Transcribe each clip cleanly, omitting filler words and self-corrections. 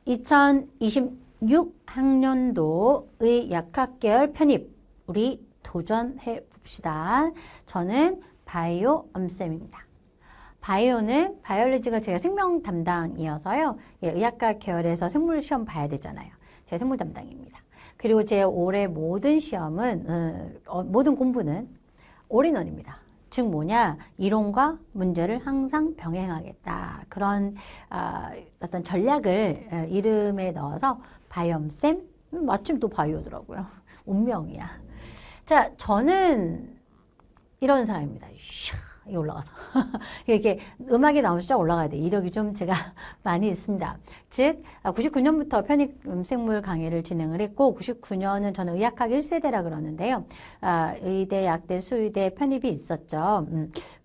2026학년도의 약학계열 편입 우리 도전해 봅시다. 저는 바이오 엄쌤입니다. 바이오는 바이올로지가 제가 생명 담당이어서요. 예, 의학과 계열에서 생물 시험 봐야 되잖아요. 제가 생물 담당입니다. 그리고 제 올해 모든 시험은 모든 공부는 올인원입니다. 즉 뭐냐, 이론과 문제를 항상 병행하겠다. 그런 어떤 전략을 이름에 넣어서 바이옴쌤, 마침 또 바이오더라고요. 운명이야. 자, 저는 이런 사람입니다. 이 올라가서 이렇게 음악이 나오면 쫙 올라가야 돼. 이력이 좀 제가 많이 있습니다. 즉 99년부터 편익생물 강의를 진행을 했고 99년은 저는 의학학 1세대라 그러는데요. 의대, 약대, 수의대 편입이 있었죠.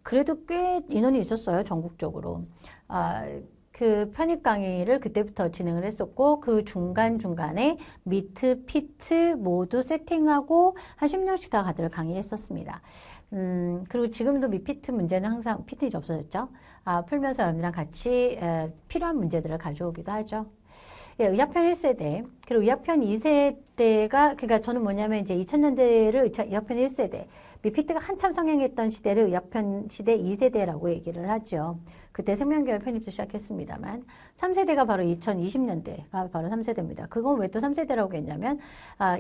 그래도 꽤 인원이 있었어요. 전국적으로. 그 편입 강의를 그때부터 진행을 했었고 그 중간중간에 미트, 피트 모두 세팅하고 한 10년씩 다 다들 강의했었습니다. 그리고 지금도 미피트 문제는 항상 피트 이제 없어졌죠. 풀면서 여러분들이랑 같이 필요한 문제들을 가져오기도 하죠. 예, 의학편 1세대, 그리고 의학편 2세대가, 그러니까 저는 뭐냐면 이제 2000년대를 의학편 1세대, 미피트가 한참 성행했던 시대를 의학편 시대 2세대라고 얘기를 하죠. 그때 생명계열 편입도 시작했습니다만 3세대가 바로 2020년대가 바로 3세대입니다. 그건 왜 또 3세대라고 했냐면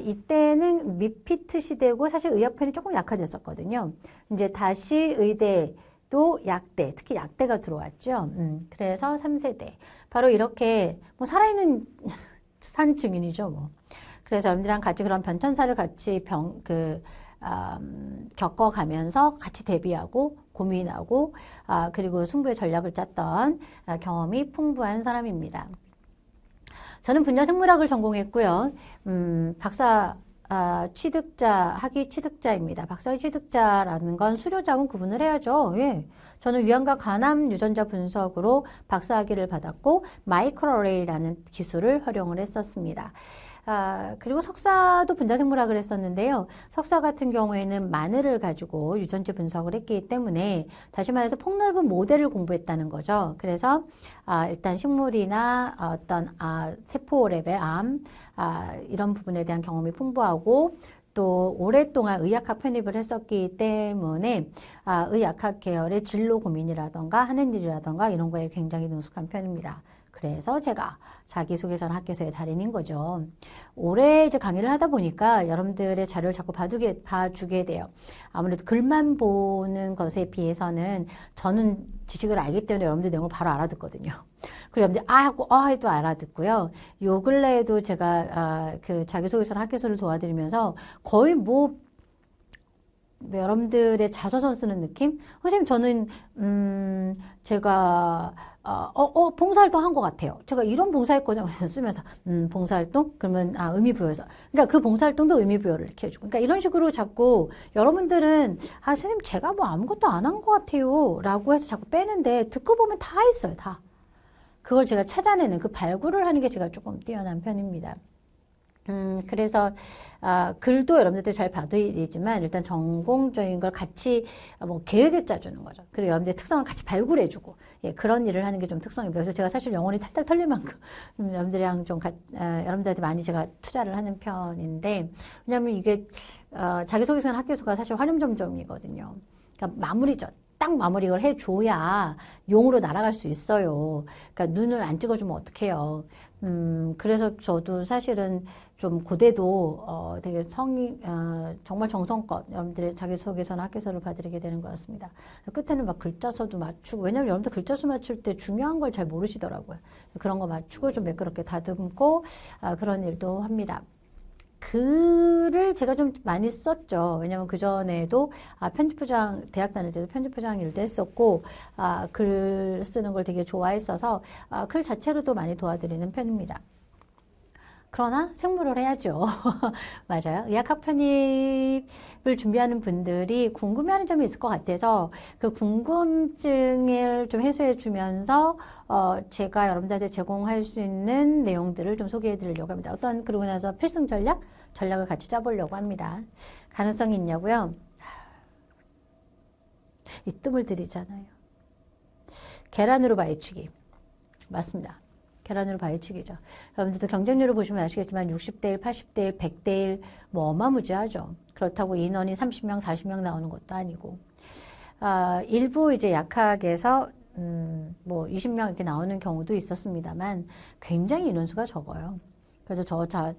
이때는 미피트 시대고 사실 의학편이 조금 약화됐었거든요. 이제 다시 의대 또 약대, 특히 약대가 들어왔죠. 그래서 3세대. 바로 이렇게 뭐 살아있는 산 증인이죠. 뭐. 그래서 여러분들이랑 같이 그런 변천사를 같이 겪어가면서 같이 대비하고 고민하고 그리고 승부의 전략을 짰던 경험이 풍부한 사람입니다. 저는 분야 생물학을 전공했고요. 박사 학위 취득자입니다. 박사의 취득자라는 건 수료자하고 구분을 해야죠. 예. 저는 위암과 간암 유전자 분석으로 박사학위를 받았고 마이크로어레이라는 기술을 활용을 했었습니다. 그리고 석사도 분자생물학을 했었는데요. 석사 같은 경우에는 마늘을 가지고 유전자 분석을 했기 때문에 다시 말해서 폭넓은 모델을 공부했다는 거죠. 그래서 일단 식물이나 어떤 세포 레벨, 암 이런 부분에 대한 경험이 풍부하고 또 오랫동안 의학학 편입을 했었기 때문에 의학학 계열의 진로 고민이라던가 하는 일이라던가 이런 거에 굉장히 능숙한 편입니다. 그래서 제가 자기소개서는 학계서의 달인인 거죠. 오래 이제 강의를 하다 보니까 여러분들의 자료를 자꾸 봐주게 돼요. 아무래도 글만 보는 것에 비해서는 저는 지식을 알기 때문에 여러분들 내용을 바로 알아듣거든요. 그리고 여러분들 하고 해도 알아듣고요. 요 근래에도 제가 그 자기소개서나 학계서를 도와드리면서 거의 뭐 여러분들의 자서전 쓰는 느낌? 선생님 저는 제가 봉사활동 한 것 같아요. 제가 이런 봉사했거든요. 쓰면서 봉사활동? 그러면 의미부여에서 그러니까 그 봉사활동도 의미부여를 이렇게 해주고 그러니까 이런 식으로 자꾸 여러분들은 선생님 제가 뭐 아무것도 안 한 것 같아요 라고 해서 자꾸 빼는데 듣고 보면 다 있어요. 다. 그걸 제가 찾아내는 그 발굴을 하는 게 제가 조금 뛰어난 편입니다. 그래서 글도 여러분들 잘 봐드리지만 일단 전공적인 걸 같이 뭐 계획을 짜주는 거죠. 그리고 여러분들의 특성을 같이 발굴해주고 예, 그런 일을 하는 게 좀 특성입니다. 그래서 제가 사실 영혼이 탈탈 털릴 만큼 여러분들이랑 좀 여러분들한테 많이 제가 투자를 하는 편인데 왜냐하면 이게 자기소개서나 학교소가 사실 활용점정이거든요. 그러니까 마무리죠. 딱 마무리를 해줘야 용으로 날아갈 수 있어요. 그러니까 눈을 안 찍어주면 어떡해요. 그래서 저도 사실은 좀 고대도 되게 정말 정성껏 여러분들의 자기소개서나 학교서를 봐드리게 되는 것 같습니다. 끝에는 막 글자서도 맞추고 왜냐면 여러분들 글자수 맞출 때 중요한 걸 잘 모르시더라고요. 그런 거 맞추고 좀 매끄럽게 다듬고 그런 일도 합니다. 글을 제가 좀 많이 썼죠. 왜냐면 그전에도 편집부장, 대학 다닐 때도 편집부장 일도 했었고 글 쓰는 걸 되게 좋아했어서 글 자체로도 많이 도와드리는 편입니다. 그러나 생물을 해야죠. 맞아요. 의학학 편입을 준비하는 분들이 궁금해하는 점이 있을 것 같아서 그 궁금증을 좀 해소해 주면서 제가 여러분들한테 제공할 수 있는 내용들을 좀 소개해 드리려고 합니다. 그러고 나서 필승 전략을 같이 짜보려고 합니다. 가능성이 있냐고요? 이 뜸을 들이잖아요. 계란으로 바위치기. 맞습니다. 계란으로 바위치기죠. 여러분들도 경쟁률을 보시면 아시겠지만 60대 1, 80대 1, 100대 1, 뭐 어마무지하죠. 그렇다고 인원이 30명, 40명 나오는 것도 아니고. 일부 이제 약학에서 뭐 20명 이렇게 나오는 경우도 있었습니다만 굉장히 인원수가 적어요. 그래서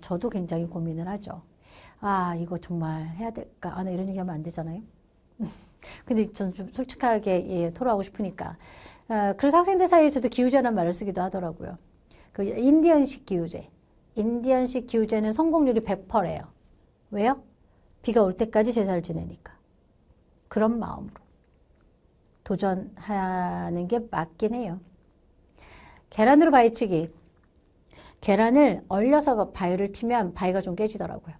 저도 굉장히 고민을 하죠. 이거 정말 해야 될까? 나 이런 얘기하면 안 되잖아요. 근데 저는 좀 솔직하게 토로하고 싶으니까. 그래서 학생들 사이에서도 기후제라는 말을 쓰기도 하더라고요. 그 인디언식 기후제. 인디언식 기후제는 성공률이 100%래요. 왜요? 비가 올 때까지 제사를 지내니까. 그런 마음으로 도전하는 게 맞긴 해요. 계란으로 바위치기. 계란을 얼려서 바위를 치면 바위가 좀 깨지더라고요.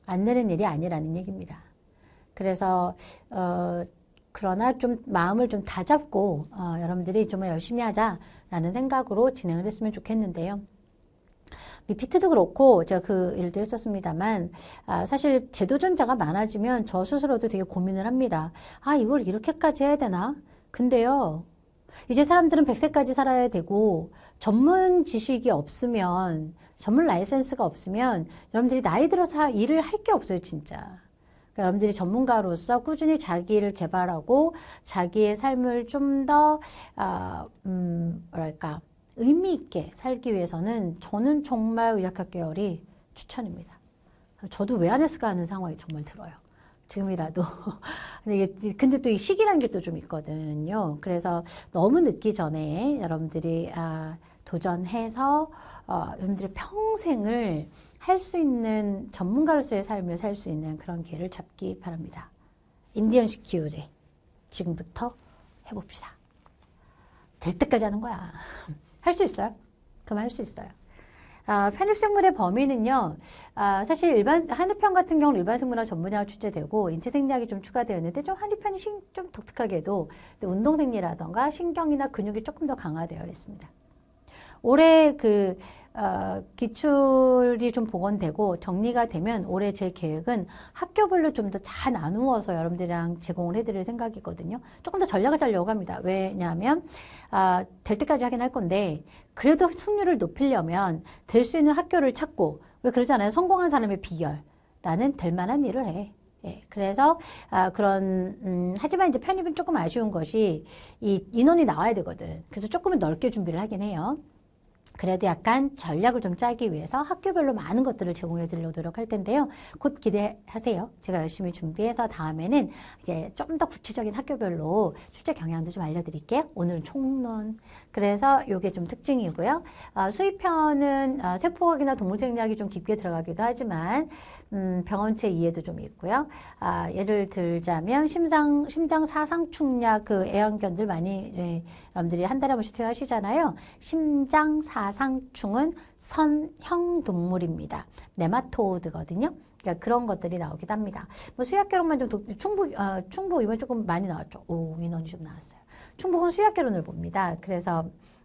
안 되는 일이 아니라는 얘기입니다. 그래서 그러나 좀 마음을 좀 다잡고 여러분들이 좀 열심히 하자라는 생각으로 진행을 했으면 좋겠는데요. 미피트도 그렇고 제가 그 일도 했었습니다만 사실 재도전자가 많아지면 저 스스로도 되게 고민을 합니다. 이걸 이렇게까지 해야 되나? 근데요. 이제 사람들은 100세까지 살아야 되고 전문 지식이 없으면 전문 라이센스가 없으면 여러분들이 나이 들어서 일을 할 게 없어요, 진짜. 그러니까 여러분들이 전문가로서 꾸준히 자기를 개발하고 자기의 삶을 좀 더 뭐랄까 의미 있게 살기 위해서는 저는 정말 의학학 계열이 추천입니다. 저도 왜 안 했을까 하는 상황이 정말 들어요. 지금이라도. 근데 또 이 시기라는 게 또 좀 있거든요. 그래서 너무 늦기 전에 여러분들이 도전해서 여러분들의 평생을 할 수 있는 전문가로서의 삶을 살 수 있는 그런 기회를 잡기 바랍니다. 인디언식 기후제 지금부터 해봅시다. 될 때까지 하는 거야. 할 수 있어요. 그만 할 수 있어요. 편입생물의 범위는요, 사실 한의편 같은 경우는 일반생물학 전문의학 출제되고 인체생리학이 좀 추가되었는데 좀 한의편이 좀 독특하게도 운동생리라던가 신경이나 근육이 조금 더 강화되어 있습니다. 올해 기출이 좀 복원되고 정리가 되면 올해 제 계획은 학교별로 좀 더 잘 나누어서 여러분들이랑 제공을 해드릴 생각이거든요. 조금 더 전략을 짜려고 합니다. 왜냐하면 될 때까지 하긴 할 건데 그래도 승률을 높이려면 될 수 있는 학교를 찾고 왜 그러잖아요. 성공한 사람의 비결. 나는 될 만한 일을 해. 예, 그래서 하지만 이제 편입은 조금 아쉬운 것이 이 인원이 나와야 되거든. 그래서 조금은 넓게 준비를 하긴 해요. 그래도 약간 전략을 좀 짜기 위해서 학교별로 많은 것들을 제공해 드리려고 노력할 텐데요. 곧 기대하세요. 제가 열심히 준비해서 다음에는 이제 좀 더 구체적인 학교별로 출제 경향도 좀 알려드릴게요. 오늘은 총론. 그래서 이게 좀 특징이고요. 수의편은 세포학이나 동물생리학이 좀 깊게 들어가기도 하지만 병원체 이해도 좀 있고요. 예를 들자면 심장 사상충약 애완견들 많이 여러분들이 한 달에 한 번씩 퇴하시잖아요. 심장 사상충은 선형 동물입니다. 네마토드거든요. 그러니까 그런 것들이 나오기도 합니다. 뭐 수의학개론만 좀 충북 이번 조금 많이 나왔죠. 인원이 좀 나왔어요. 충북은 수의학개론을 봅니다. 그래서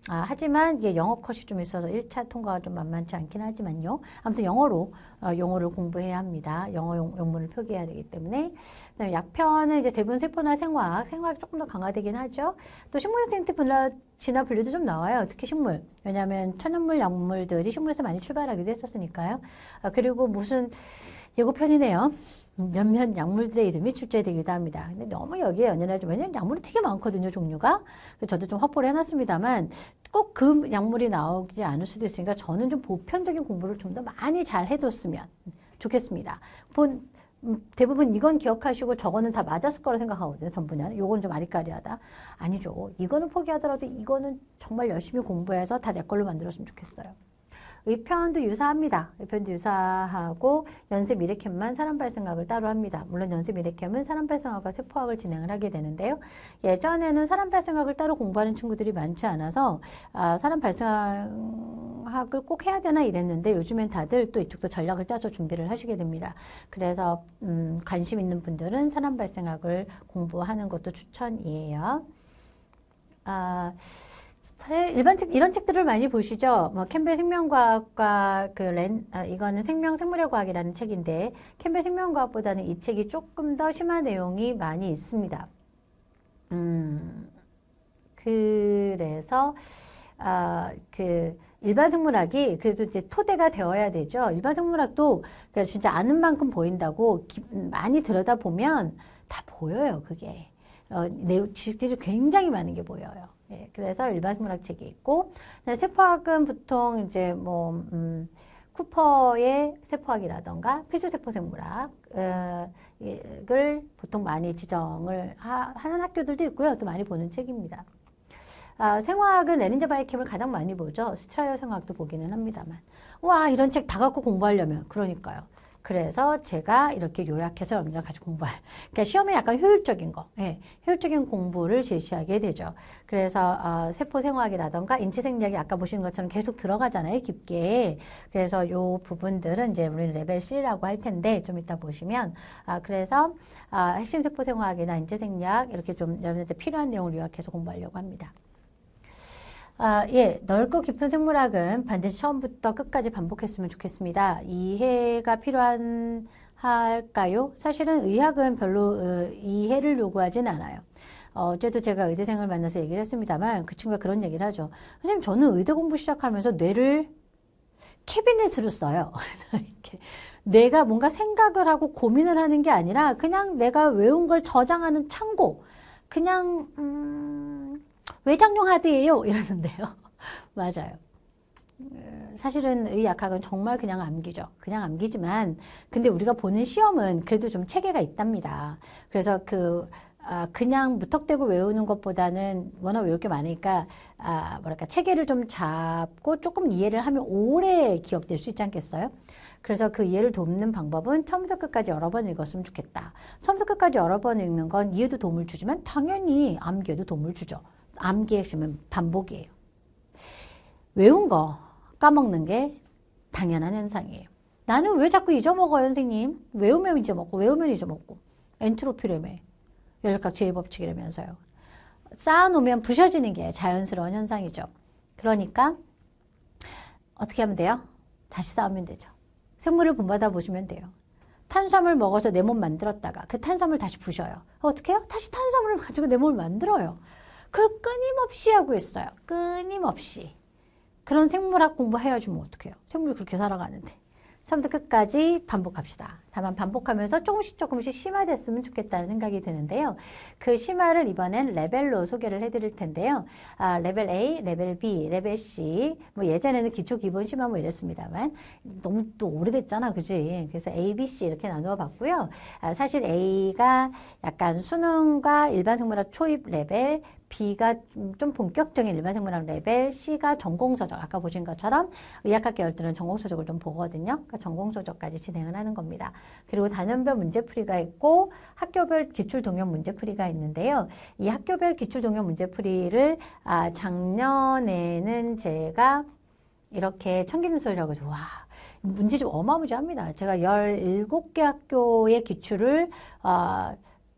하지만 이게 영어 컷이 좀 있어서 1차 통과가 좀 만만치 않긴 하지만요. 아무튼 영어를 공부해야 합니다. 영어 용문을 표기해야 되기 때문에. 그다음에 약편은 이제 대부분 세포나 생화학이 조금 더 강화되긴 하죠. 또 식물생태 진화 분류도 좀 나와요. 특히 식물. 왜냐하면 천연물 약물들이 식물에서 많이 출발하기도 했었으니까요. 그리고 무슨 예고편이네요. 몇몇 약물들의 이름이 출제되기도 합니다. 근데 너무 여기에 연연하지 왜냐면 약물이 되게 많거든요, 종류가. 저도 좀 확보를 해놨습니다만 꼭 그 약물이 나오지 않을 수도 있으니까 저는 좀 보편적인 공부를 좀 더 많이 잘 해뒀으면 좋겠습니다. 대부분 이건 기억하시고 저거는 다 맞았을 거라 생각하거든요. 전 분야는. 요건 좀 아리까리하다. 아니죠. 이거는 포기하더라도 이거는 정말 열심히 공부해서 다 내 걸로 만들었으면 좋겠어요. 의편도 유사합니다. 의편도 유사하고 연세 미래캠만 사람 발생학을 따로 합니다. 물론 연세 미래캠은 사람 발생학과 세포학을 진행을 하게 되는데요. 예전에는 사람 발생학을 따로 공부하는 친구들이 많지 않아서 사람 발생학을 꼭 해야 되나 이랬는데 요즘엔 다들 또 이쪽도 전략을 짜서 준비를 하시게 됩니다. 그래서 관심 있는 분들은 사람 발생학을 공부하는 것도 추천이에요. 이런 책들을 많이 보시죠. 뭐 캠벨 생명과학과 이거는 생물의과학이라는 책인데 캠벨 생명과학보다는 이 책이 조금 더 심한 내용이 많이 있습니다. 그래서 일반 생물학이 그래도 이제 토대가 되어야 되죠. 일반 생물학도 그러니까 진짜 아는 만큼 보인다고 많이 들여다보면 다 보여요, 그게. 지식들이 굉장히 많은 게 보여요. 예, 그래서 일반 생물학 책이 있고, 세포학은 보통 이제 뭐, 쿠퍼의 세포학이라던가 필수세포 생물학을 보통 많이 지정을 하는 학교들도 있고요. 또 많이 보는 책입니다. 생화학은 레닌저 바이캠을 가장 많이 보죠. 스트라이어 생화학도 보기는 합니다만. 와, 이런 책 다 갖고 공부하려면. 그러니까요. 그래서 제가 이렇게 요약해서 여러분들과 같이 그러니까 시험에 약간 효율적인 거, 예, 효율적인 공부를 제시하게 되죠. 그래서 세포 생화학이라던가 인체 생리학이 아까 보신 것처럼 계속 들어가잖아요, 깊게. 그래서 요 부분들은 이제 우리 레벨 C라고 할 텐데 좀 이따 보시면 그래서 핵심 세포 생화학이나 인체 생리학 이렇게 좀 여러분한테 필요한 내용을 요약해서 공부하려고 합니다. 예, 넓고 깊은 생물학은 반드시 처음부터 끝까지 반복했으면 좋겠습니다. 이해가 필요한 할까요? 사실은 의학은 별로 이해를 요구하진 않아요. 어제도 제가 의대생을 만나서 얘기를 했습니다만 그 친구가 그런 얘기를 하죠. 선생님, 저는 의대 공부 시작하면서 뇌를 캐비넷으로 써요. 이렇게 내가 뭔가 생각을 하고 고민을 하는 게 아니라 그냥 내가 외운 걸 저장하는 창고. 그냥 외장용 하드예요 이러는데요. 맞아요. 사실은 의학학은 정말 그냥 암기죠. 그냥 암기지만 근데 우리가 보는 시험은 그래도 좀 체계가 있답니다. 그래서 그냥 무턱대고 외우는 것보다는 워낙 외울 게 많으니까 뭐랄까 체계를 좀 잡고 조금 이해를 하면 오래 기억될 수 있지 않겠어요? 그래서 그 이해를 돕는 방법은 처음부터 끝까지 여러 번 읽었으면 좋겠다. 처음부터 끝까지 여러 번 읽는 건 이해도 도움을 주지만 당연히 암기에도 도움을 주죠. 암기의 핵심은 반복이에요. 외운 거 까먹는 게 당연한 현상이에요. 나는 왜 자꾸 잊어먹어요, 선생님? 외우면 잊어먹고. 엔트로피라며. 열각 제일법칙이라면서요. 쌓아놓으면 부셔지는 게 자연스러운 현상이죠. 그러니까 어떻게 하면 돼요? 다시 쌓으면 되죠. 생물을 본받아 보시면 돼요. 탄수화물 먹어서 내 몸 만들었다가 그 탄수화물 다시 부셔요. 어떻게 해요? 다시 탄수화물을 가지고 내 몸을 만들어요. 그걸 끊임없이 하고 있어요. 끊임없이. 그런 생물학 공부해야 주면 어떡해요? 생물이 그렇게 살아가는데. 처음부터 끝까지 반복합시다. 다만 반복하면서 조금씩 심화됐으면 좋겠다는 생각이 드는데요. 그 심화를 이번엔 레벨로 소개를 해드릴 텐데요. 레벨 A, 레벨 B, 레벨 C. 뭐 예전에는 기초 기본 심화 뭐 이랬습니다만 너무 또 오래됐잖아, 그지? 그래서 A, B, C 이렇게 나누어 봤고요. 사실 A가 약간 수능과 일반 생물학 초입 레벨, B가 좀 본격적인 일반 생물학 레벨, C가 전공서적, 아까 보신 것처럼 의학학 계열들은 전공서적을 좀 보거든요. 그러니까 전공서적까지 진행을 하는 겁니다. 그리고 단원별 문제풀이가 있고 학교별 기출동형 문제풀이가 있는데요. 이 학교별 기출동형 문제풀이를 작년에는 제가 이렇게 청기눈소리라고 해서 와 문제 좀 어마무지합니다. 제가 17개 학교의 기출을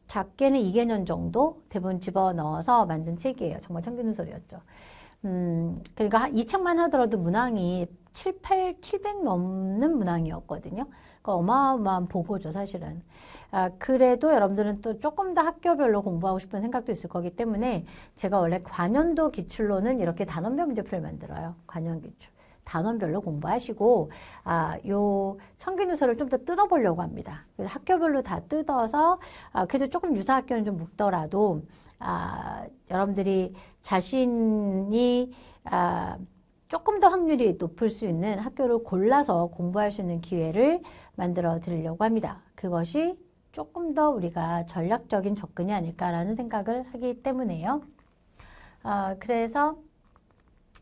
작게는 2개년 정도 대본 집어넣어서 만든 책이에요. 정말 청기는 소리였죠. 그러니까 이 책만 하더라도 문항이 700 넘는 문항이었거든요. 그러니까 어마어마한 보고죠, 사실은. 그래도 여러분들은 또 조금 더 학교별로 공부하고 싶은 생각도 있을 거기 때문에 제가 원래 관연도 기출로는 이렇게 단원별 문제풀이를 만들어요. 관연 기출. 단원별로 공부하시고 요 청기누설을 좀 더 뜯어보려고 합니다. 그래서 학교별로 다 뜯어서 그래도 조금 유사 학교는 좀 묵더라도 여러분들이 자신이 조금 더 확률이 높을 수 있는 학교를 골라서 공부할 수 있는 기회를 만들어 드리려고 합니다. 그것이 조금 더 우리가 전략적인 접근이 아닐까라는 생각을 하기 때문에요. 그래서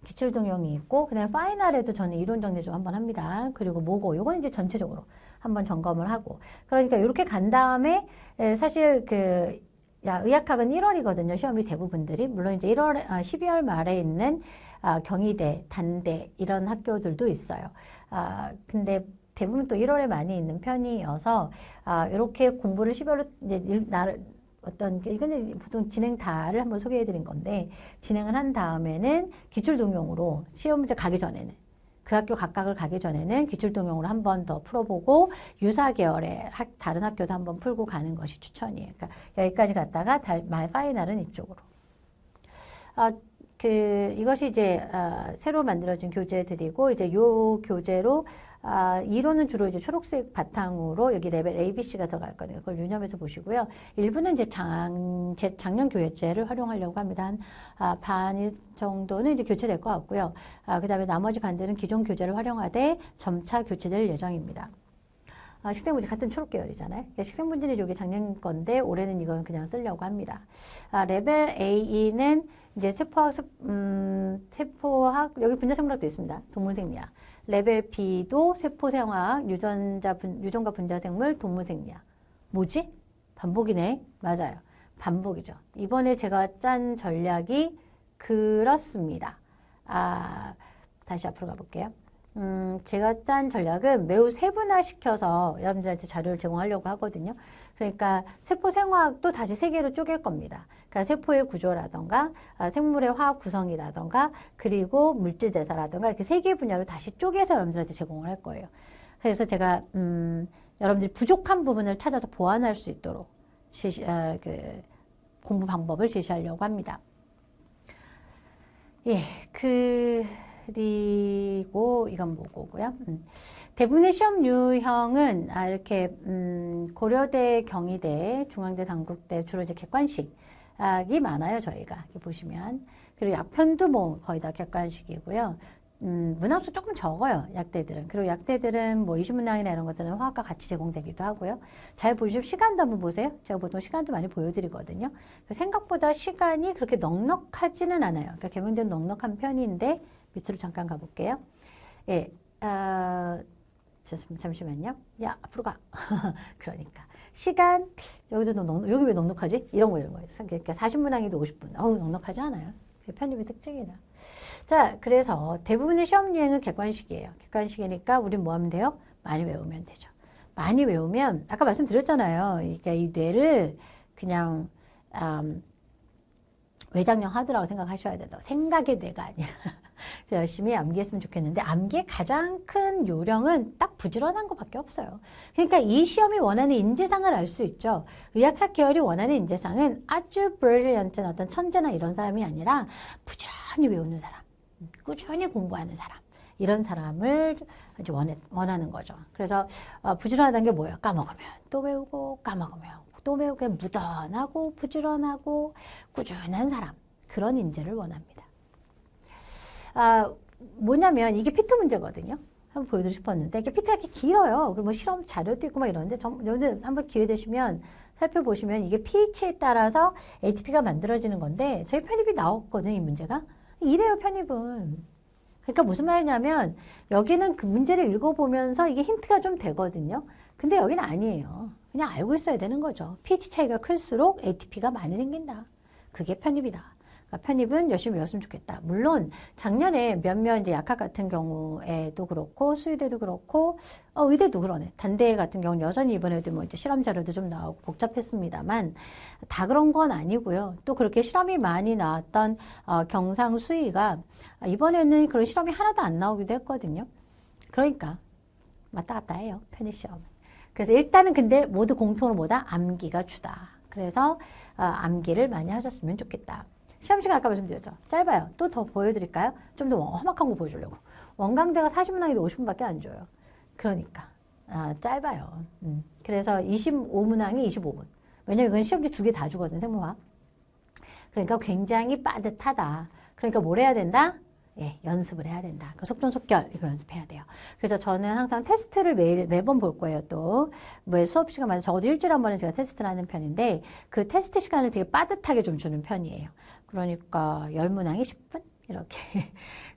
기출동형이 있고 그다음에 파이널에도 저는 이론 정리 좀 한번 합니다. 그리고 모고 요건 이제 전체적으로 한번 점검을 하고 그러니까 이렇게 간 다음에 사실 의학학은 1월이거든요. 시험이 대부분들이 물론 이제 12월 말에 있는 경희대, 단대 이런 학교들도 있어요. 근데 대부분 또 1월에 많이 있는 편이어서 이렇게 공부를 12월로 이제 이거는 보통 진행다를 한번 소개해 드린 건데, 진행을 한 다음에는 기출동형으로 시험 문제 가기 전에는, 그 학교 각각을 가기 전에는 기출동형으로 한 번 더 풀어보고, 유사 계열의 다른 학교도 한번 풀고 가는 것이 추천이에요. 그러니까 여기까지 갔다가 말 파이널은 이쪽으로. 이것이 이제 새로 만들어진 교재들이고 이제 요 교재로 이론은 주로 이제 초록색 바탕으로 여기 레벨 A, B, C가 들어갈 거예요. 그걸 유념해서 보시고요. 일부는 이제 작년 교재를 활용하려고 합니다. 한 반 정도는 이제 교체될 것 같고요. 그 다음에 나머지 반들은 기존 교재를 활용하되 점차 교체될 예정입니다. 식생문제 같은 초록 계열이잖아요. 식생문제는 이게 작년 건데 올해는 이건 그냥 쓰려고 합니다. 레벨 A는 이제 세포학 여기 분자생물학도 있습니다. 동물생리학. 레벨 B도 세포생화학, 유전과 분자생물, 동물생리학. 뭐지? 반복이네. 맞아요. 반복이죠. 이번에 제가 짠 전략이 그렇습니다. 다시 앞으로 가볼게요. 제가 짠 전략은 매우 세분화시켜서 여러분들한테 자료를 제공하려고 하거든요. 그러니까 세포 생화학도 다시 세 개로 쪼갤 겁니다. 그러니까 세포의 구조라던가 생물의 화학 구성이라던가 그리고 물질 대사라던가 이렇게 세 개 분야로 다시 쪼개서 여러분들한테 제공을 할 거예요. 그래서 제가 여러분들이 부족한 부분을 찾아서 보완할 수 있도록 공부 방법을 제시하려고 합니다. 예, 그리고 이건 뭐고요? 대부분의 시험 유형은 이렇게 고려대, 경희대, 중앙대, 단국대 주로 이제 객관식이 많아요. 저희가 이렇게 보시면 그리고 약편도 뭐 거의 다 객관식이고요. 문항수 조금 적어요. 약대들은. 그리고 약대들은 뭐 20문항이나 이런 것들은 화학과 같이 제공되기도 하고요. 잘 보시면 시간도 한번 보세요. 제가 보통 시간도 많이 보여드리거든요. 생각보다 시간이 그렇게 넉넉하지는 않아요. 그러니까 개명대는 넉넉한 편인데 밑으로 잠깐 가볼게요. 예, 잠시만요. 야, 앞으로 가. 그러니까 시간 여기도 여기 왜 넉넉하지? 이런 거 그러니까 40문항이도 50분. 넉넉하지 않아요. 그게 편입의 특징이다. 자, 그래서 대부분의 시험 유형은 객관식이에요. 객관식이니까 우린 뭐 하면 돼요? 많이 외우면 되죠. 많이 외우면 아까 말씀드렸잖아요. 그러니까 이 뇌를 그냥 외장형 하드라고 생각하셔야 된다고. 생각의 뇌가 아니라 열심히 암기했으면 좋겠는데 암기의 가장 큰 요령은 딱 부지런한 것밖에 없어요. 그러니까 이 시험이 원하는 인재상을 알 수 있죠. 의학학 계열이 원하는 인재상은 아주 브릴리언트한 어떤 천재나 이런 사람이 아니라 부지런히 외우는 사람, 꾸준히 공부하는 사람, 이런 사람을 이제 원하는 거죠. 그래서 부지런하다는 게 뭐예요? 까먹으면 또 외우고 까먹으면 또 외우고 무던하고 부지런하고 꾸준한 사람, 그런 인재를 원합니다. 뭐냐면 이게 피트 문제거든요. 한번 보여드리고 싶었는데 이게 피트가 이렇게 길어요. 그리고 뭐 실험 자료도 있고 막 이러는데 여러분들 한번 기회 되시면 살펴보시면 이게 pH에 따라서 ATP가 만들어지는 건데 저희 편입이 나왔거든요. 이 문제가. 이래요, 편입은. 그러니까 무슨 말이냐면 여기는 그 문제를 읽어보면서 이게 힌트가 좀 되거든요. 근데 여기는 아니에요. 그냥 알고 있어야 되는 거죠. pH 차이가 클수록 ATP가 많이 생긴다. 그게 편입이다. 그러니까 편입은 열심히 외웠으면 좋겠다. 물론 작년에 몇몇 이제 약학 같은 경우에도 그렇고 수의대도 그렇고 의대도 그러네. 단대 같은 경우는 여전히 이번에도 뭐 이제 실험 자료도 좀 나오고 복잡했습니다만 다 그런 건 아니고요. 또 그렇게 실험이 많이 나왔던 경상 수의가 이번에는 그런 실험이 하나도 안 나오기도 했거든요. 그러니까 왔다 갔다 해요. 편입 시험은. 그래서 일단은 근데 모두 공통으로 뭐다? 암기가 주다. 그래서 암기를 많이 하셨으면 좋겠다. 시험 시간 아까 말씀드렸죠. 짧아요. 또 더 보여드릴까요? 좀 더 험악한 거 보여주려고. 원광대가 40문항인데 50분밖에 안 줘요. 그러니까 짧아요. 그래서 25문항이 25분. 왜냐면 이건 시험지 2개 다 주거든, 생물화학. 그러니까 굉장히 빠듯하다. 그러니까 뭘 해야 된다? 예, 연습을 해야 된다. 그 속전속결 이거 연습해야 돼요. 그래서 저는 항상 테스트를 매번 볼 거예요. 또 뭐 수업 시간마다 적어도 일주일에 한 번은 제가 테스트를 하는 편인데 그 테스트 시간을 되게 빠듯하게 좀 주는 편이에요. 그러니까 10문항이 10분 이렇게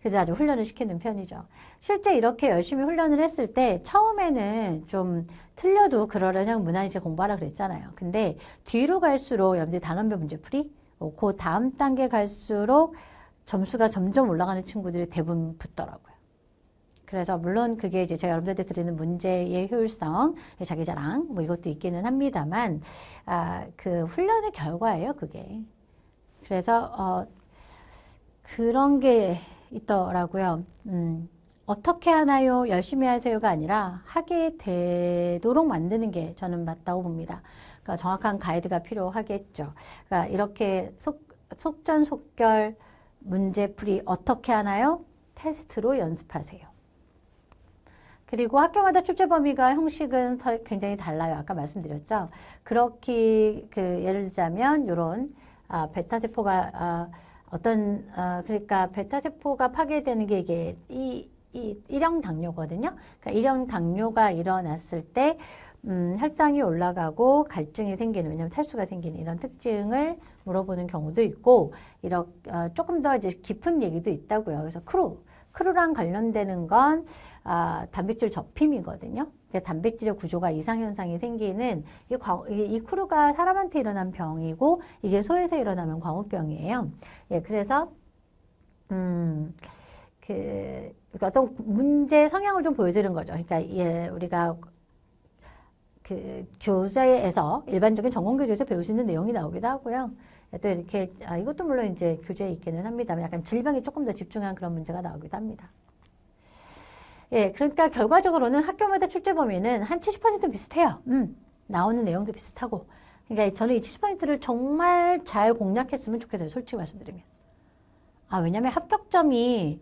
그래서 아주 훈련을 시키는 편이죠. 실제 이렇게 열심히 훈련을 했을 때 처음에는 좀 틀려도 그러려면 문안이제 공부하라 그랬잖아요. 근데 뒤로 갈수록 여러분들이 단원별 문제풀이 그 다음 단계 갈수록 점수가 점점 올라가는 친구들이 대부분 붙더라고요. 그래서 물론 그게 이제 제가 여러분들한테 드리는 문제의 효율성, 자기 자랑 뭐 이것도 있기는 합니다만 그 훈련의 결과예요, 그게. 그래서 그런 게 있더라고요. 어떻게 하나요? 열심히 하세요가 아니라 하게 되도록 만드는 게 저는 맞다고 봅니다. 그러니까 정확한 가이드가 필요하겠죠. 그러니까 이렇게 속전속결 문제풀이 어떻게 하나요? 테스트로 연습하세요. 그리고 학교마다 출제 범위가 형식은 굉장히 달라요. 아까 말씀드렸죠. 그렇게 예를 들자면 이런 베타 세포가 그러니까 베타 세포가 파괴되는 게 이게 일형 당뇨거든요. 그러니까 일형 당뇨가 일어났을 때 혈당이 올라가고 갈증이 생기는, 왜냐하면 탈수가 생기는 이런 특징을 물어보는 경우도 있고, 조금 더 이제 깊은 얘기도 있다고요. 그래서 크루랑 관련되는 건 단백질 접힘이거든요. 단백질의 구조가 이상현상이 생기는 이 크루가 사람한테 일어난 병이고, 이게 소에서 일어나면 광우병이에요. 예, 그래서 어떤 문제 성향을 좀 보여주는 거죠. 그러니까 예, 우리가 교재에서 일반적인 전공 교재에서 배울 수 있는 내용이 나오기도 하고요. 또 이렇게 이것도 물론 이제 교재에 있기는 합니다만 약간 질병에 조금 더 집중한 그런 문제가 나오기도 합니다. 예, 그러니까 결과적으로는 학교마다 출제 범위는 한 70% 비슷해요. 나오는 내용도 비슷하고. 그러니까 저는 이 70%를 정말 잘 공략했으면 좋겠어요. 솔직히 말씀드리면. 왜냐면 합격점이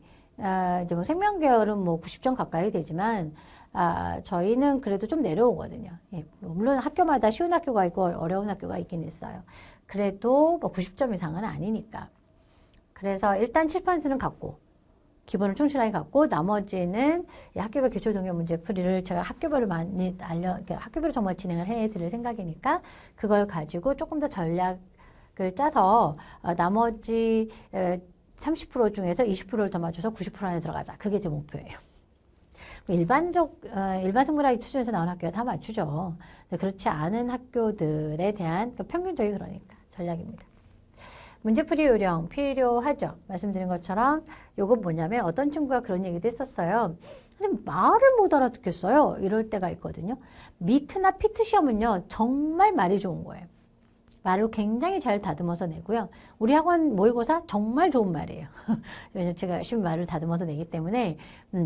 이제 뭐 생명계열은 뭐 90점 가까이 되지만 저희는 그래도 좀 내려오거든요. 예, 물론 학교마다 쉬운 학교가 있고 어려운 학교가 있긴 있어요. 그래도 뭐 90점 이상은 아니니까. 그래서 일단 70%는 갖고, 기본을 충실하게 갖고, 나머지는 학교별 기초동요 문제풀이를 제가 학교별을 많이 학교별로 정말 진행을 해드릴 생각이니까, 그걸 가지고 조금 더 전략을 짜서, 나머지 30% 중에서 20%를 더 맞춰서 90% 안에 들어가자. 그게 제 목표예요. 일반 생물학이 수준에서 나온 학교가 다 맞추죠. 근데 그렇지 않은 학교들에 대한 평균적인 그러니까 전략입니다. 문제풀이 요령 필요하죠. 말씀드린 것처럼 요건 뭐냐면 어떤 친구가 그런 얘기도 했었어요. 선생님 말을 못 알아듣겠어요. 이럴 때가 있거든요. 미트나 피트 시험은요. 정말 말이 좋은 거예요. 말을 굉장히 잘 다듬어서 내고요. 우리 학원 모의고사 정말 좋은 말이에요. 왜냐면 제가 열심히 말을 다듬어서 내기 때문에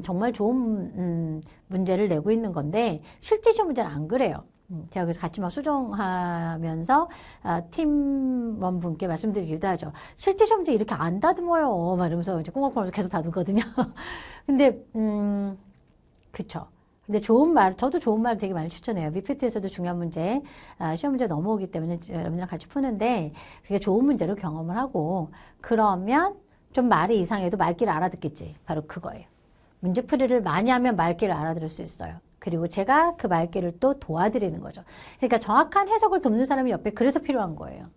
정말 좋은 문제를 내고 있는 건데 실제 시험 문제는 안 그래요. 제가 그래서 같이 막 수정하면서 팀원분께 말씀드리기도 하죠. 실제 시험 문제 이렇게 안 다듬어요. 막 이러면서 이제 꽁꽁꽁 계속 다듬거든요. 근데 그쵸. 근데 저도 좋은 말 되게 많이 추천해요. 미피트에서도 중요한 문제, 시험 문제 넘어오기 때문에 여러분들이랑 같이 푸는데, 그게 좋은 문제로 경험을 하고, 그러면 좀 말이 이상해도 말귀를 알아듣겠지. 바로 그거예요. 문제풀이를 많이 하면 말귀를 알아들을 수 있어요. 그리고 제가 그 말귀를 또 도와드리는 거죠. 그러니까 정확한 해석을 돕는 사람이 옆에 그래서 필요한 거예요.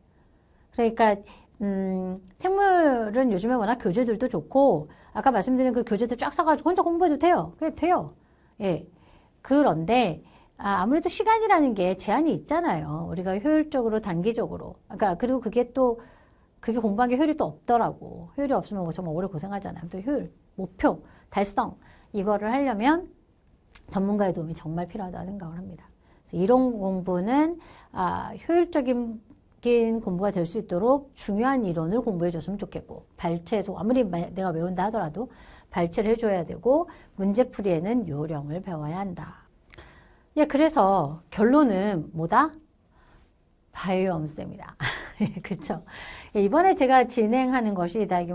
그러니까, 생물은 요즘에 워낙 교재들도 좋고, 아까 말씀드린 그 교재들 쫙 사가지고 혼자 공부해도 돼요. 그게 돼요. 예. 그런데 아무래도 시간이라는 게 제한이 있잖아요. 우리가 효율적으로 단기적으로. 그리고 그게 공부한 게 효율이 또 없더라고. 효율이 없으면 정말 오래 고생하잖아요. 또 효율, 목표, 달성 이거를 하려면 전문가의 도움이 정말 필요하다고 생각을 합니다. 그래서 이론 공부는 효율적인 공부가 될 수 있도록 중요한 이론을 공부해 줬으면 좋겠고, 발췌해서 아무리 내가 외운다 하더라도 발췌를 해줘야 되고, 문제풀이에는 요령을 배워야 한다. 예, 그래서 결론은 뭐다? 바이오엄쌤이다. 그렇죠? 이번에 제가 진행하는 것이 이게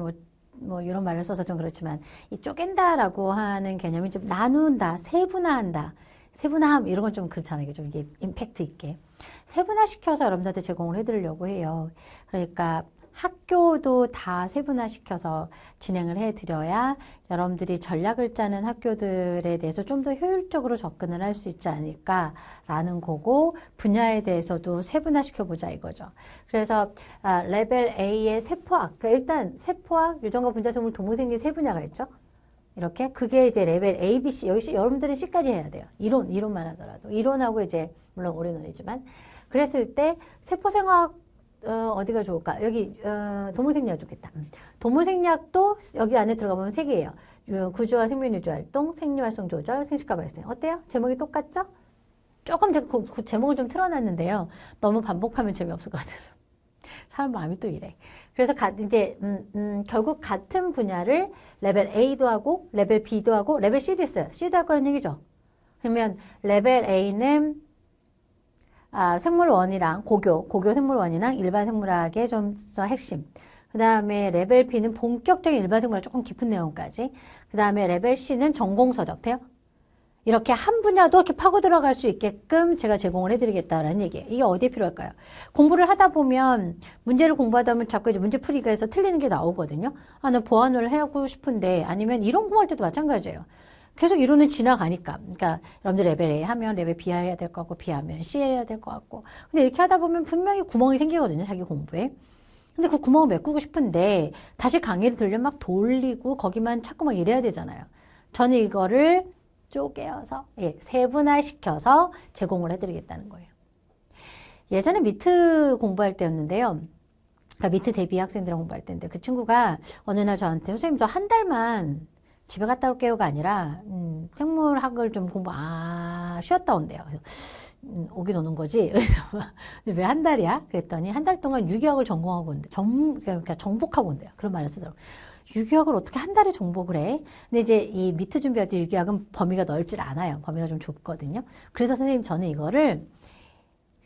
뭐 이런 말을 써서 좀 그렇지만 이 쪼갠다라고 하는 개념이 좀 나눈다, 세분화한다. 세분화함 이런 건 좀 그렇잖아요. 좀 이게 임팩트 있게 세분화시켜서 여러분들한테 제공을 해드리려고 해요. 그러니까 학교도 다 세분화시켜서 진행을 해드려야 여러분들이 전략을 짜는 학교들에 대해서 좀 더 효율적으로 접근을 할 수 있지 않을까라는 거고, 분야에 대해서도 세분화시켜보자 이거죠. 그래서 레벨 A의 세포학, 그러니까 일단 세포학, 유전과 분자생물, 동물생리 세 분야가 있죠. 이렇게 그게 이제 레벨 A, B, C, 여기 여러분들은 C까지 해야 돼요. 이론만 하더라도 이론하고 이제 물론 올인원이지만 그랬을 때 세포생학 어디가 좋을까? 여기 동물생리학 좋겠다. 동물생리학도 여기 안에 들어가 보면 세 개예요. 구조와 생명유지활동, 생리활성 조절, 생식과 발생. 어때요? 제목이 똑같죠? 조금 제가 그 제목을 좀 틀어놨는데요. 너무 반복하면 재미없을 것 같아서. 사람 마음이 또 이래. 그래서 이제 결국 같은 분야를 레벨 A도 하고 레벨 B도 하고 레벨 C도 있어요. C도 할 거란 얘기죠. 그러면 레벨 A는 생물원이랑 고교 생물원이랑 일반 생물학의 좀 더 핵심. 그 다음에 레벨 B는 본격적인 일반생물학 조금 깊은 내용까지. 그 다음에 레벨 C는 전공서적, 돼요? 이렇게 한 분야도 이렇게 파고 들어갈 수 있게끔 제가 제공을 해드리겠다라는 얘기예요. 이게 어디에 필요할까요? 공부를 하다 보면 문제를 공부하다 보면 자꾸 이제 문제 풀이가 해서 틀리는 게 나오거든요. 아, 나 보완을 하고 싶은데 아니면 이론 공부할 때도 마찬가지예요. 계속 이론은 지나가니까. 그러니까 여러분들 레벨 A 하면 레벨 B 해야 될 것 같고 B 하면 C 해야 될 것 같고. 근데 이렇게 하다 보면 분명히 구멍이 생기거든요. 자기 공부에. 근데 그 구멍을 메꾸고 싶은데 다시 강의를 들려면 막 돌리고 거기만 찾고 막 이래야 되잖아요. 저는 이거를 쪼개어서 세분화시켜서 제공을 해드리겠다는 거예요. 예전에 미트 공부할 때였는데요. 그러니까 미트 대비 학생들 공부할 때인데 그 친구가 어느 날 저한테 선생님 저 한 달만 집에 갔다 올게요가 아니라 생물학을 좀 쉬었다 온대요. 그래서 오긴 오는 거지. 그래서 왜 한 달이야? 그랬더니 한 달 동안 유기학을 전공하고 온대. 그러니까 정복하고 온대요. 그런 말을 쓰더라고요. 유기학을 어떻게 한 달에 정복을 해? 근데 이제 이 미트 준비할 때 유기학은 범위가 넓질 않아요. 범위가 좀 좁거든요. 그래서 선생님 저는 이거를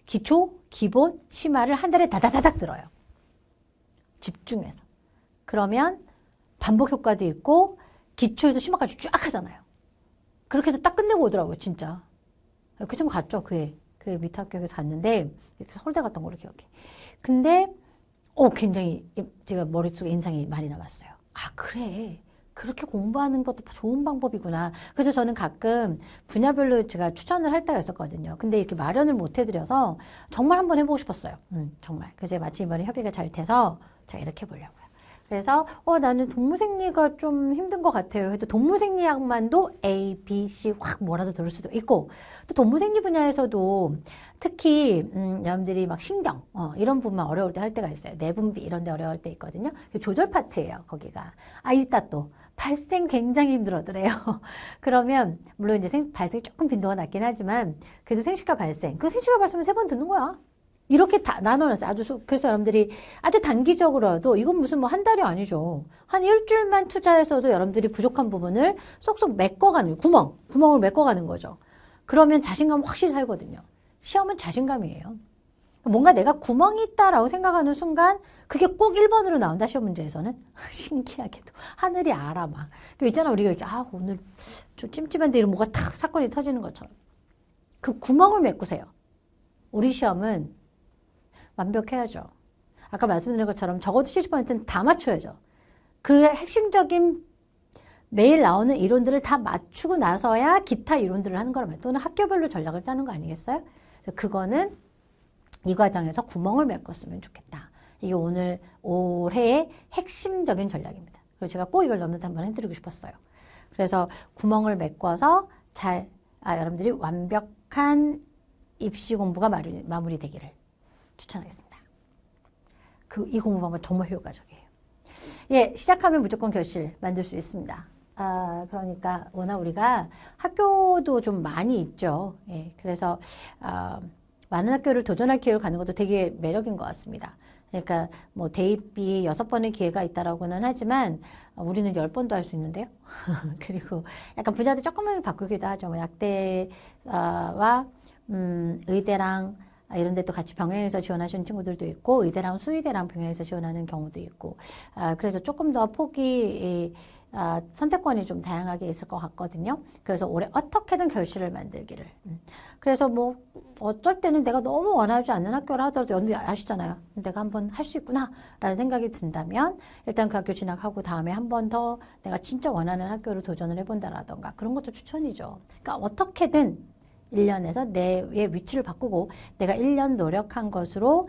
기초, 기본, 심화를 한 달에 다다다닥 들어요. 집중해서. 그러면 반복 효과도 있고 기초에서 심화까지 쫙 하잖아요. 그렇게 해서 딱 끝내고 오더라고요. 진짜. 그 친구 갔죠. 그 미트 학교에서 갔는데 서울대 갔던 걸로 기억해. 근데 굉장히 제가 머릿속에 인상이 많이 남았어요. 아, 그래. 그렇게 공부하는 것도 좋은 방법이구나. 그래서 저는 가끔 분야별로 제가 추천을 할 때가 있었거든요. 근데 이렇게 마련을 못 해드려서 정말 한번 해보고 싶었어요. 정말. 그래서 마침 이번에 협의가 잘 돼서 제가 이렇게 해보려고요. 그래서 나는 동물생리가 좀 힘든 것 같아요. 해도 동물생리학만도 A, B, C 확 몰아서 들을 수도 있고 또 동물생리 분야에서도 특히 여러분들이 막 신경 이런 부분만 어려울 때 할 때가 있어요. 내분비 이런 데 어려울 때 있거든요. 조절 파트예요. 거기가. 이따 또 발생 굉장히 힘들어더래요. 그러면 물론 이제 발생이 조금 빈도가 낮긴 하지만 그래도 생식과 발생. 그 생식과 발생은 3번 듣는 거야. 이렇게 다 나눠놨어요. 그래서 여러분들이 아주 단기적으로라도 이건 무슨 뭐 한 달이 아니죠. 한 일주일만 투자해서도 여러분들이 부족한 부분을 쏙쏙 메꿔가는 구멍을 메꿔가는 거죠. 그러면 자신감 확실히 살거든요. 시험은 자신감이에요. 뭔가 내가 구멍이 있다라고 생각하는 순간 그게 꼭 1번으로 나온다. 시험 문제에서는. 신기하게도. 하늘이 알아 막. 있잖아 우리가 이렇게 오늘 좀 찜찜한데 이런 뭐가 탁 사건이 터지는 것처럼. 그 구멍을 메꾸세요. 우리 시험은 완벽해야죠. 아까 말씀드린 것처럼 적어도 70%는 다 맞춰야죠. 그 핵심적인 매일 나오는 이론들을 다 맞추고 나서야 기타 이론들을 하는 거란 말이에요. 또는 학교별로 전략을 짜는 거 아니겠어요? 그래서 그거는 이 과정에서 구멍을 메꿨으면 좋겠다. 이게 올해의 핵심적인 전략입니다. 그리고 제가 꼭 이걸 넘는다 한번 해드리고 싶었어요. 그래서 구멍을 메꿔서 여러분들이 완벽한 입시 공부가 마무리되기를 추천하겠습니다. 이 공부 방법 정말 효과적이에요. 시작하면 무조건 결실 만들 수 있습니다. 그러니까 워낙 우리가 학교도 좀 많이 있죠. 그래서 많은 학교를 도전할 기회를 갖는 것도 되게 매력인 것 같습니다. 그러니까 뭐 대입이 6번의 기회가 있다라고는 하지만 우리는 10번도 할 수 있는데요. 그리고 약간 분야도 조금은 바꾸기도 하죠. 뭐 약대와 의대랑 이런 데 또 같이 병행해서 지원하시는 친구들도 있고 의대랑 수의대랑 병행해서 지원하는 경우도 있고 그래서 조금 더 폭이 선택권이 좀 다양하게 있을 것 같거든요. 그래서 올해 어떻게든 결실을 만들기를. 그래서 뭐 어쩔 때는 내가 너무 원하지 않는 학교를 하더라도 여러분들 아시잖아요. 내가 한번 할 수 있구나 라는 생각이 든다면 일단 그 학교 진학하고 다음에 한 번 더 내가 진짜 원하는 학교를 도전을 해본다라던가 그런 것도 추천이죠. 그러니까 어떻게든 1년에서 내 위치를 바꾸고 내가 1년 노력한 것으로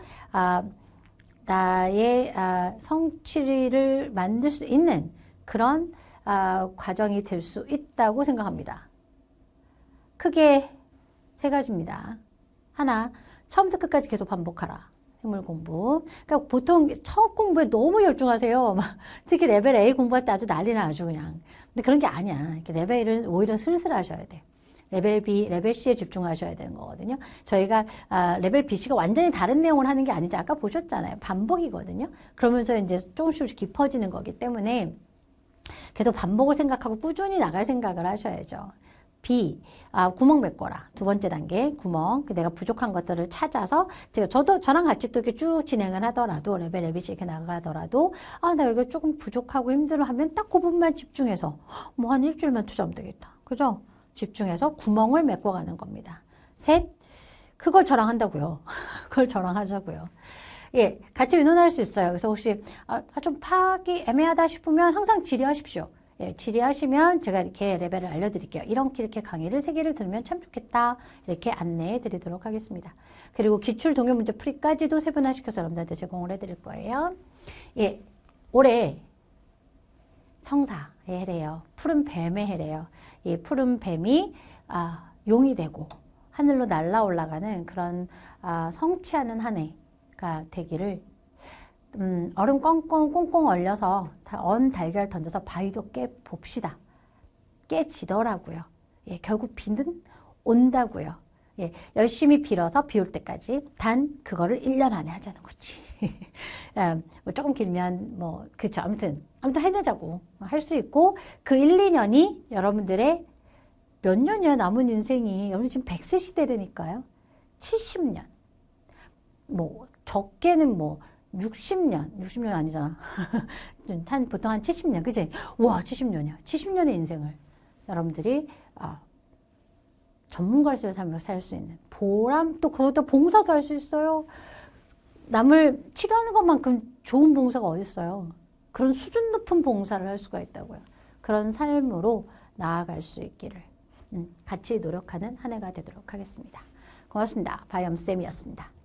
나의 성취를 만들 수 있는 그런 과정이 될 수 있다고 생각합니다. 크게 3가지입니다. 하나, 처음부터 끝까지 계속 반복하라. 생물 공부. 그러니까 보통 첫 공부에 너무 열중하세요. 특히 레벨 A 공부할 때 아주 난리나 아주 그냥. 근데 그런 게 아니야. 레벨 1은 오히려 슬슬 하셔야 돼. 레벨 B, 레벨 C에 집중하셔야 되는 거거든요. 저희가 레벨 B, C가 완전히 다른 내용을 하는 게 아니죠. 아까 보셨잖아요. 반복이거든요. 그러면서 이제 조금씩 깊어지는 거기 때문에 계속 반복을 생각하고 꾸준히 나갈 생각을 하셔야죠. B, 구멍 메꿔라. 두 번째 단계, 구멍. 내가 부족한 것들을 찾아서, 저랑 같이 또 이렇게 쭉 진행을 하더라도, 레벨 레빗이 이렇게 나가더라도, 나 여기 조금 부족하고 힘들어 하면 딱 그 부분만 집중해서, 뭐 한 일주일만 투자하면 되겠다. 그죠? 집중해서 구멍을 메꿔가는 겁니다. 셋, 그걸 저랑 한다고요. 그걸 저랑 하자고요. 예, 같이 의논할 수 있어요. 그래서 혹시 좀 파악이 애매하다 싶으면 항상 질의하십시오. 예, 질의하시면 제가 이렇게 레벨을 알려드릴게요. 이렇게 강의를 3개를 들으면 참 좋겠다. 이렇게 안내해 드리도록 하겠습니다. 그리고 기출 동요 문제 풀이까지도 세분화시켜서 여러분들한테 제공을 해드릴 거예요. 예, 올해 청사의 해래요. 푸른 뱀의 해래요. 이 푸른 뱀이 용이 되고 하늘로 날아 올라가는 그런 성취하는 한 해가 되기를 얼음 꽁꽁 얼려서 언 달걀 던져서 바위도 깨봅시다. 깨지더라고요. 예, 결국 비는 온다고요. 예, 열심히 빌어서 비 올 때까지 단 그거를 1년 안에 하자는 거지. 뭐 조금 길면 그쵸. 아무튼 해내자고 할 수 있고 그 1, 2년이 여러분들의 몇 년이야 남은 인생이. 여러분 지금 100세 시대라니까요. 70년. 적게는 60년 아니잖아. 보통 한 70년, 그치? 와, 70년이야. 70년의 인생을 여러분들이, 전문가로서의 삶을 살 수 있는 보람, 또 그것도 봉사도 할 수 있어요. 남을 치료하는 것만큼 좋은 봉사가 어디 있어요? 그런 수준 높은 봉사를 할 수가 있다고요. 그런 삶으로 나아갈 수 있기를 같이 노력하는 한 해가 되도록 하겠습니다. 고맙습니다. 바이옴쌤이었습니다.